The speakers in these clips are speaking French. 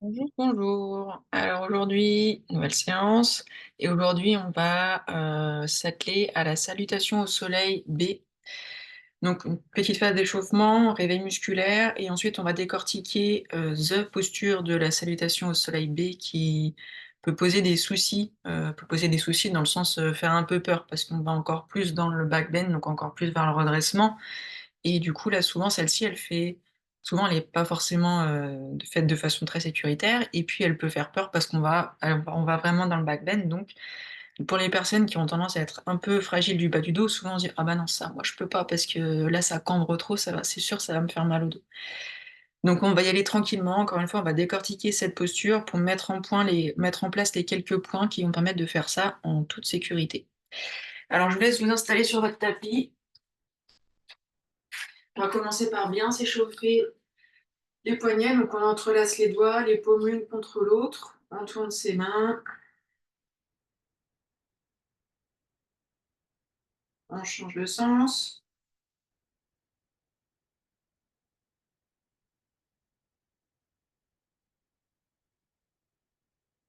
Bonjour, bonjour. Alors aujourd'hui, nouvelle séance et aujourd'hui on va, s'atteler à la salutation au soleil B. Donc une petite phase d'échauffement, réveil musculaire et ensuite on va décortiquer, the posture de la salutation au soleil B qui peut poser des soucis dans le sens, faire un peu peur parce qu'on va encore plus dans le back bend, donc encore plus vers le redressement et du coup, là, souvent, celle-ci, elle est pas forcément, faite de façon très sécuritaire et puis elle peut faire peur parce on va vraiment dans le back bend donc pour les personnes qui ont tendance à être un peu fragiles du bas du dos, souvent on se dit: «Ah bah non, ça, moi je peux pas parce que là, ça cambre trop, c'est sûr, ça va me faire mal au dos». Donc on va y aller tranquillement, encore une fois, on va décortiquer cette posture pour mettre en place les quelques points qui vont permettre de faire ça en toute sécurité. Alors je vous laisse vous installer sur votre tapis. On va commencer par bien s'échauffer les poignets, donc on entrelace les doigts, les paumes l'une contre l'autre, on tourne ses mains, on change de sens.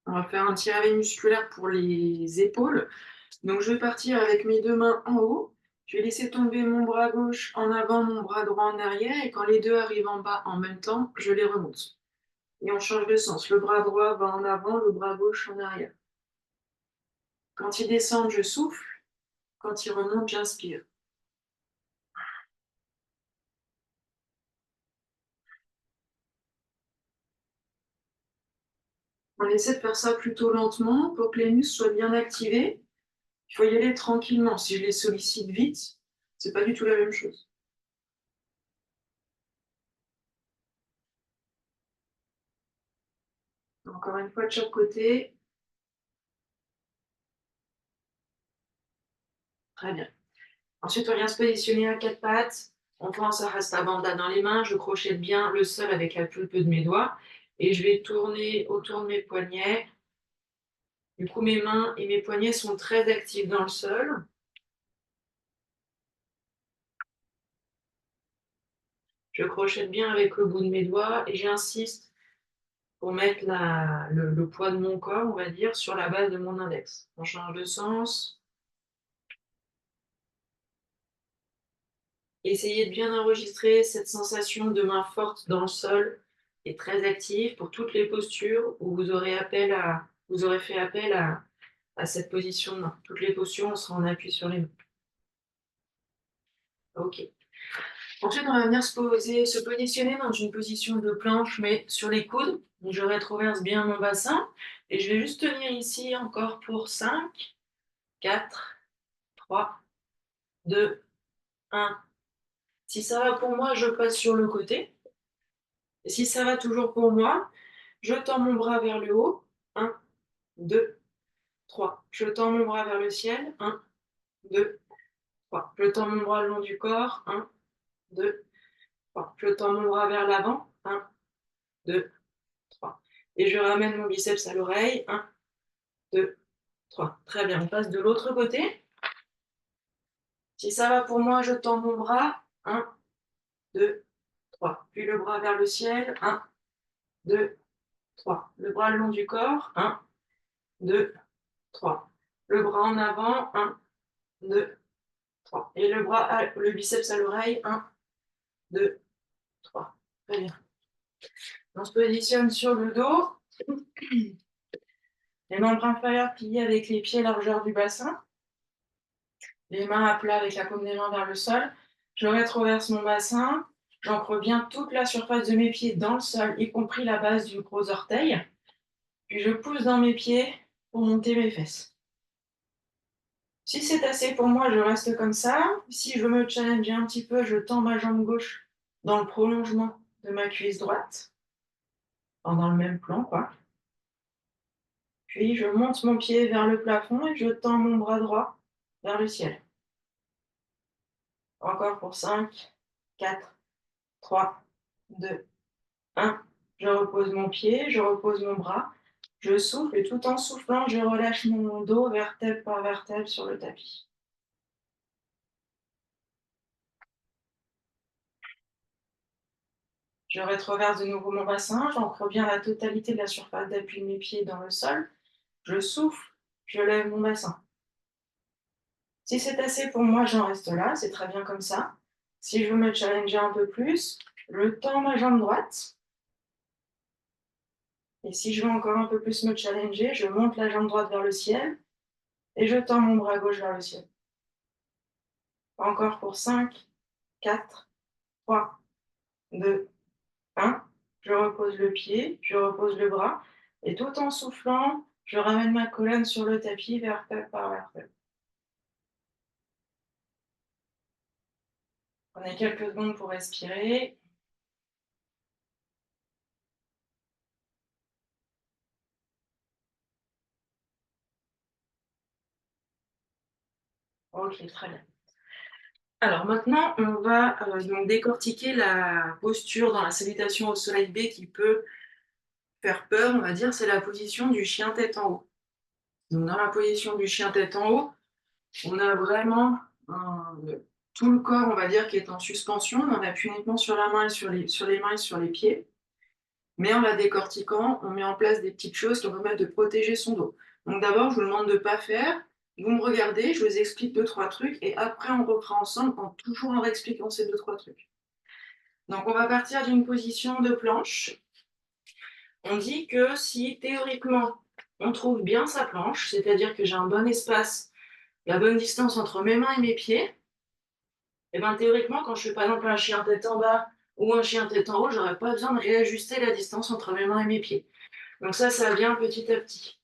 On va faire un petit réveil musculaire pour les épaules. Donc je vais partir avec mes 2 mains en haut, je vais laisser tomber mon bras gauche en avant, mon bras droit en arrière et quand les 2 arrivent en bas en même temps, je les remonte. Et on change de sens, le bras droit va en avant, le bras gauche en arrière. Quand ils descendent, je souffle, quand ils remontent, j'inspire. On essaie de faire ça plutôt lentement pour que les muscles soient bien activés. Il faut y aller tranquillement. Si je les sollicite vite, c'est pas du tout la même chose. Encore une fois, de chaque côté. Très bien. Ensuite, on vient se positionner à quatre pattes. On pense à Hasta Bandha dans les mains. Je crochette bien le sol avec la pulpe de mes doigts et je vais tourner autour de mes poignets. Du coup, mes mains et mes poignets sont très actifs dans le sol. Je crochette bien avec le bout de mes doigts et j'insiste pour mettre le poids de mon corps, on va dire, sur la base de mon index. On change de sens. Essayez de bien enregistrer cette sensation de main forte dans le sol et très active pour toutes les postures où vous aurez fait appel à cette position de main. Toutes les postures, on sera en appui sur les mains. OK. Ensuite, on va venir se positionner dans une position de planche, mais sur les coudes. Donc, je rétroverse bien mon bassin et je vais juste tenir ici encore pour 5, 4, 3, 2, 1. Si ça va pour moi, je passe sur le côté. Et si ça va toujours pour moi, je tends mon bras vers le haut. 1, 2, 3. Je tends mon bras vers le ciel. 1, 2, 3. Je tends mon bras le long du corps. 1, 2, 3. Je tends mon bras vers l'avant. 1, 2, 3. Et je ramène mon biceps à l'oreille. 1, 2, 3. Très bien. On passe de l'autre côté. Si ça va pour moi, je tends mon bras. 1, 2, 3. Puis le bras vers le ciel. 1, 2, 3. Le bras le long du corps. 1, 2, 3. Le bras en avant. 1, 2, 3. Et le biceps à l'oreille. 1, 2, 3. Très bien. On se positionne sur le dos. Les membres inférieurs pliés avec les pieds largeur du bassin. Les mains à plat avec la paume des mains vers le sol. Je rétroverse mon bassin. J'ancre bien toute la surface de mes pieds dans le sol, y compris la base du gros orteil. Puis je pousse dans mes pieds pour monter mes fesses. Si c'est assez pour moi, je reste comme ça. Si je me challenge un petit peu, je tends ma jambe gauche dans le prolongement de ma cuisse droite, dans le même plan, quoi. Puis je monte mon pied vers le plafond et je tends mon bras droit vers le ciel. Encore pour 5, 4, 3, 2, 1. Je repose mon pied, je repose mon bras, je souffle et tout en soufflant, je relâche mon dos vertèbre par vertèbre sur le tapis. Je rétroverse de nouveau mon bassin, j'ancre bien la totalité de la surface d'appui de mes pieds dans le sol. Je souffle, je lève mon bassin. Si c'est assez pour moi, j'en reste là, c'est très bien comme ça. Si je veux me challenger un peu plus, je tends ma jambe droite. Et si je veux encore un peu plus me challenger, je monte la jambe droite vers le ciel et je tends mon bras gauche vers le ciel. Encore pour 5, 4, 3, 2, 1. Je repose le pied, je repose le bras et tout en soufflant, je ramène ma colonne sur le tapis, vertèbre par vertèbre. Prenez quelques secondes pour respirer. Ok, très bien. Alors maintenant, on va donc décortiquer la posture dans la salutation au soleil B qui peut faire peur, on va dire, c'est la position du chien tête en haut. Donc dans la position du chien tête en haut, on a vraiment tout le corps, on va dire, qui est en suspension. On appuie uniquement sur la main et sur les mains et sur les pieds. Mais en la décortiquant, on met en place des petites choses qui vont permettre de protéger son dos. Donc d'abord, je vous demande de ne pas faire. Vous me regardez, je vous explique 2-3 trucs et après on reprend ensemble toujours en réexpliquant ces 2-3 trucs. Donc on va partir d'une position de planche. On dit que si théoriquement on trouve bien sa planche, c'est-à-dire que j'ai un bon espace, la bonne distance entre mes mains et mes pieds, et bien théoriquement quand je fais par exemple un chien tête en bas ou un chien tête en haut, j'aurais pas besoin de réajuster la distance entre mes mains et mes pieds. Donc ça vient petit à petit.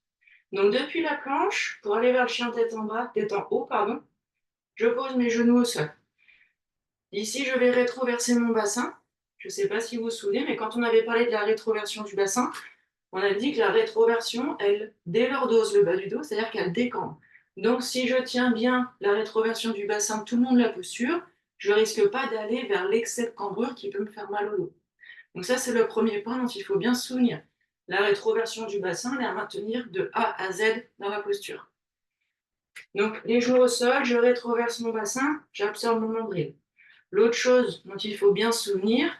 Donc depuis la planche, pour aller vers le chien tête en bas, tête en haut, pardon, je pose mes genoux au sol. Ici, je vais rétroverser mon bassin. Je ne sais pas si vous vous souvenez, mais quand on avait parlé de la rétroversion du bassin, on a dit que la rétroversion, elle délordose le bas du dos, c'est-à-dire qu'elle décambre. Donc si je tiens bien la rétroversion du bassin tout le long de la posture, je ne risque pas d'aller vers l'excès de cambrure qui peut me faire mal au dos. Donc ça, c'est le premier point dont il faut bien se souvenir. La rétroversion du bassin, elle est à maintenir de A à Z dans la posture. Donc les genoux au sol, je rétroverse mon bassin, j'absorbe mon nombril. L'autre chose dont il faut bien se souvenir,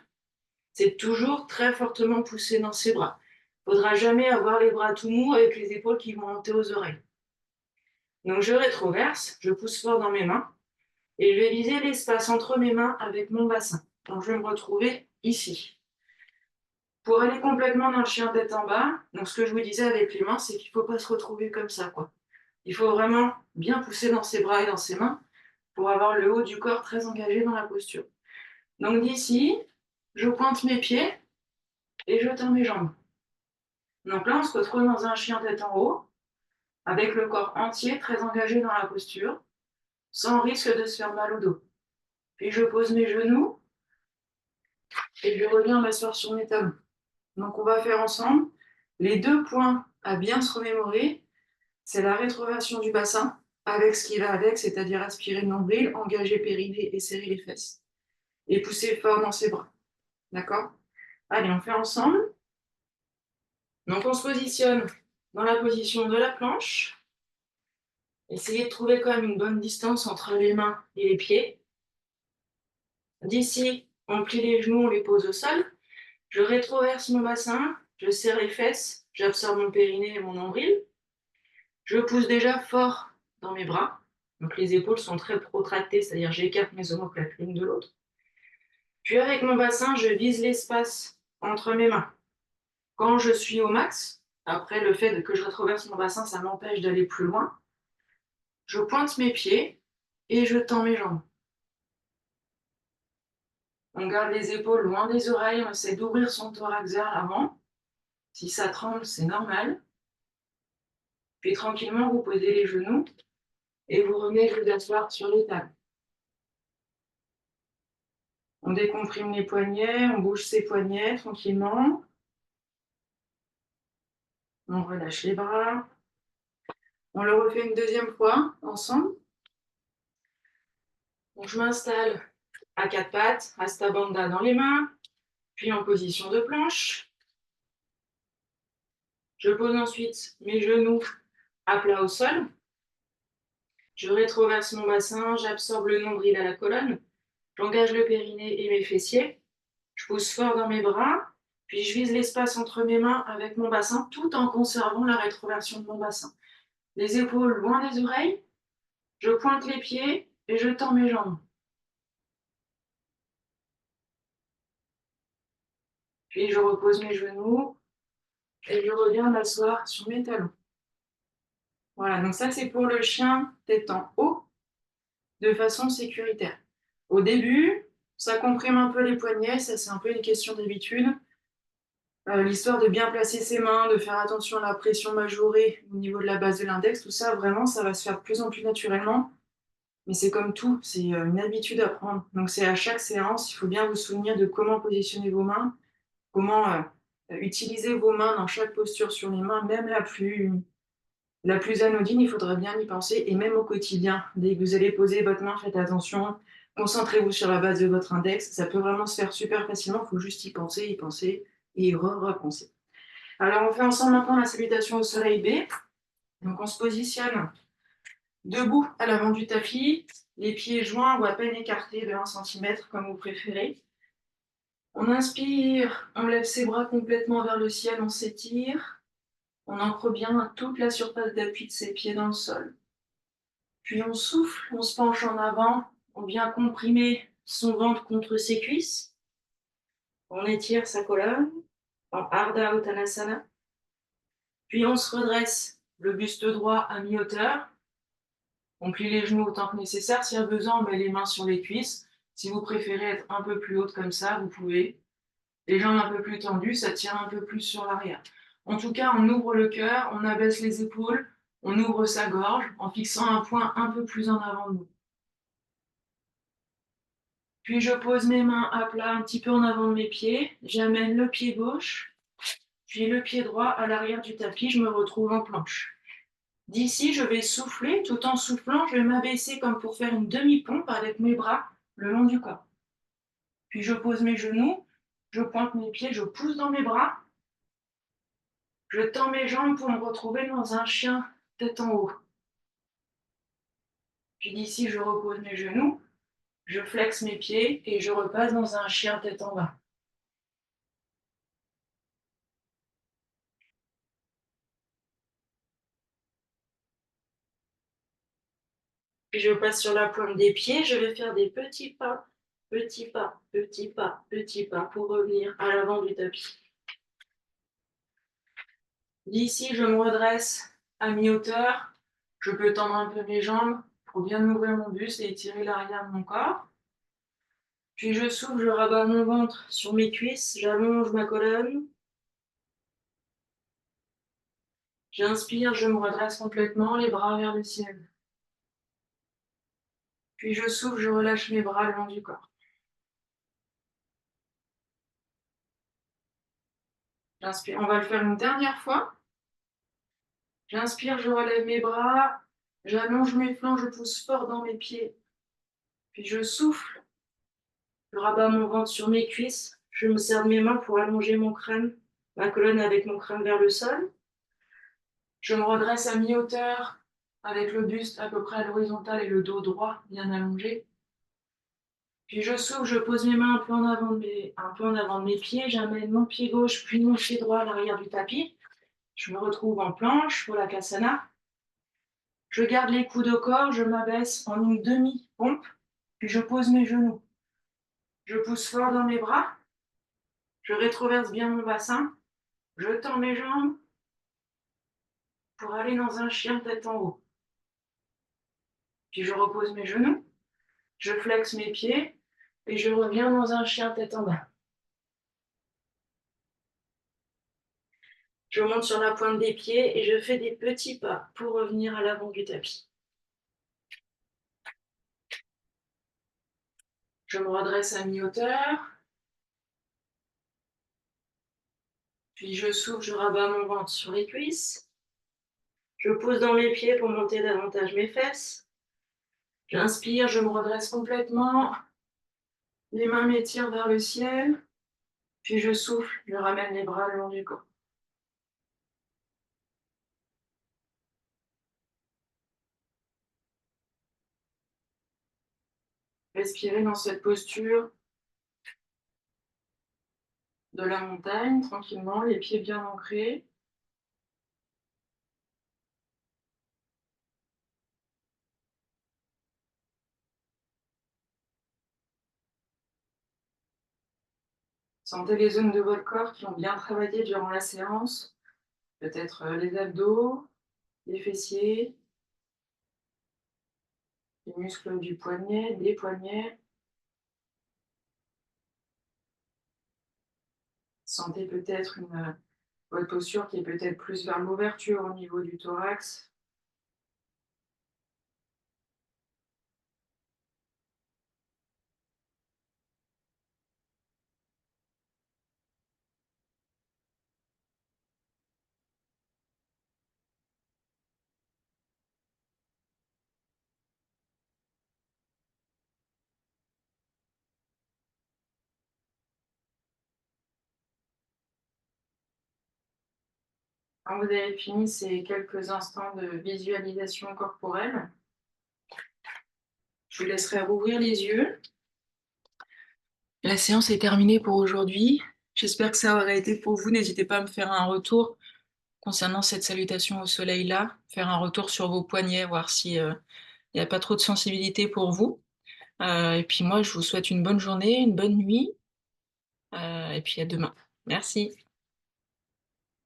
c'est toujours très fortement pousser dans ses bras. Il ne faudra jamais avoir les bras tout mous avec les épaules qui vont monter aux oreilles. Donc je rétroverse, je pousse fort dans mes mains et je vais viser l'espace entre mes mains avec mon bassin. Donc je vais me retrouver ici. Pour aller complètement dans le chien tête en bas, donc ce que je vous disais avec les mains, c'est qu'il ne faut pas se retrouver comme ça, quoi. Il faut vraiment bien pousser dans ses bras et dans ses mains pour avoir le haut du corps très engagé dans la posture. Donc d'ici, je pointe mes pieds et je tends mes jambes. Donc là, on se retrouve dans un chien tête en haut, avec le corps entier très engagé dans la posture, sans risque de se faire mal au dos. Puis je pose mes genoux et je reviens m'asseoir sur mes talons. Donc on va faire ensemble les 2 points à bien se remémorer, c'est la rétroversion du bassin, avec ce qui va avec, c'est-à-dire aspirer le nombril, engager périnée et serrer les fesses. Et pousser fort dans ses bras. D'accord? Allez, on fait ensemble. Donc on se positionne dans la position de la planche. Essayez de trouver quand même une bonne distance entre les mains et les pieds. D'ici, on plie les genoux, on les pose au sol. Je rétroverse mon bassin, je serre les fesses, j'absorbe mon périnée et mon nombril. Je pousse déjà fort dans mes bras. Donc les épaules sont très protractées, c'est-à-dire j'écarte mes omoplates l'une de l'autre. Puis avec mon bassin, je vise l'espace entre mes mains. Quand je suis au max, après le fait que je rétroverse mon bassin, ça m'empêche d'aller plus loin. Je pointe mes pieds et je tends mes jambes. On garde les épaules loin des oreilles, on essaie d'ouvrir son thorax vers l'avant. Si ça tremble, c'est normal. Puis tranquillement, vous posez les genoux et vous revenez vous asseoir sur les tables. On décomprime les poignets, on bouge ses poignets tranquillement. On relâche les bras. On le refait une deuxième fois ensemble. Donc je m'installe à 4 pattes, Hasta Bandha dans les mains, puis en position de planche. Je pose ensuite mes genoux à plat au sol. Je rétroverse mon bassin, j'absorbe le nombril à la colonne. J'engage le périnée et mes fessiers. Je pousse fort dans mes bras, puis je vise l'espace entre mes mains avec mon bassin tout en conservant la rétroversion de mon bassin. Les épaules loin des oreilles, je pointe les pieds et je tends mes jambes. Puis je repose mes genoux et je reviens m'asseoir sur mes talons. Voilà, donc ça c'est pour le chien tête en haut de façon sécuritaire. Au début, ça comprime un peu les poignets, ça c'est un peu une question d'habitude. L'histoire de bien placer ses mains, de faire attention à la pression majorée au niveau de la base de l'index, tout ça, vraiment, ça va se faire de plus en plus naturellement. Mais c'est comme tout, c'est une habitude à prendre. Donc c'est à chaque séance, il faut bien vous souvenir de comment positionner vos mains, comment utiliser vos mains dans chaque posture sur les mains, même la plus anodine, il faudra bien y penser, et même au quotidien. Dès que vous allez poser votre main, faites attention, concentrez-vous sur la base de votre index, ça peut vraiment se faire super facilement, il faut juste y penser et repenser. Alors on fait ensemble maintenant la salutation au soleil B. Donc on se positionne debout à l'avant du tapis, les pieds joints ou à peine écartés de 1 cm comme vous préférez. On inspire, on lève ses bras complètement vers le ciel, on s'étire. On ancre bien toute la surface d'appui de ses pieds dans le sol. Puis on souffle, on se penche en avant, on vient comprimer son ventre contre ses cuisses. On étire sa colonne en Ardha Uttanasana. Puis on se redresse, le buste droit à mi-hauteur. On plie les genoux autant que nécessaire. S'il y a besoin, on met les mains sur les cuisses. Si vous préférez être un peu plus haute comme ça, vous pouvez. Les jambes un peu plus tendues, ça tire un peu plus sur l'arrière. En tout cas, on ouvre le cœur, on abaisse les épaules, on ouvre sa gorge en fixant un point un peu plus en avant de nous. Puis je pose mes mains à plat un petit peu en avant de mes pieds. J'amène le pied gauche, puis le pied droit à l'arrière du tapis. Je me retrouve en planche. D'ici, je vais souffler. Tout en soufflant, je vais m'abaisser comme pour faire une demi-pompe avec mes bras le long du corps. Puis je pose mes genoux, je pointe mes pieds, je pousse dans mes bras. Je tends mes jambes pour me retrouver dans un chien tête en haut. Puis d'ici, je repose mes genoux, je flexe mes pieds et je repasse dans un chien tête en bas. Puis je passe sur la pointe des pieds, je vais faire des petits pas, petits pas, petits pas, petits pas pour revenir à l'avant du tapis. D'ici, je me redresse à mi-hauteur. Je peux tendre un peu mes jambes pour bien ouvrir mon buste et étirer l'arrière de mon corps. Puis je souffle, je rabats mon ventre sur mes cuisses, j'allonge ma colonne. J'inspire, je me redresse complètement, les bras vers le ciel. Puis je souffle, je relâche mes bras le long du corps. J'inspire, on va le faire une dernière fois. J'inspire, je relève mes bras, j'allonge mes flancs, je pousse fort dans mes pieds. Puis je souffle, je rabats mon ventre sur mes cuisses, je me serre de mes mains pour allonger mon crâne, ma colonne avec mon crâne vers le sol. Je me redresse à mi-hauteur avec le buste à peu près à l'horizontale et le dos droit bien allongé. Puis je souffle, je pose mes mains un peu en avant de mes pieds, j'amène mon pied gauche puis mon pied droit à l'arrière du tapis. Je me retrouve en planche pour la Kasana. Je garde les coudes au corps, je m'abaisse en une demi-pompe, puis je pose mes genoux. Je pousse fort dans mes bras, je rétroverse bien mon bassin, je tends mes jambes pour aller dans un chien tête en haut. Puis je repose mes genoux, je flexe mes pieds et je reviens dans un chien tête en bas. Je monte sur la pointe des pieds et je fais des petits pas pour revenir à l'avant du tapis. Je me redresse à mi-hauteur, puis je souffle, je rabats mon ventre sur les cuisses. Je pousse dans mes pieds pour monter davantage mes fesses. J'inspire, je me redresse complètement. Les mains m'étirent vers le ciel. Puis je souffle, je ramène les bras le long du corps. Respirez dans cette posture de la montagne, tranquillement, les pieds bien ancrés. Sentez les zones de votre corps qui ont bien travaillé durant la séance, peut-être les abdos, les fessiers, les muscles du poignet, des poignets. Sentez peut-être votre posture qui est peut-être plus vers l'ouverture au niveau du thorax. Quand vous avez fini ces quelques instants de visualisation corporelle, je vous laisserai rouvrir les yeux. La séance est terminée pour aujourd'hui. J'espère que ça aura été pour vous. N'hésitez pas à me faire un retour concernant cette salutation au soleil-là, faire un retour sur vos poignets, voir si il n'y a pas trop de sensibilité pour vous. Et puis moi, je vous souhaite une bonne journée, une bonne nuit, et puis à demain. Merci.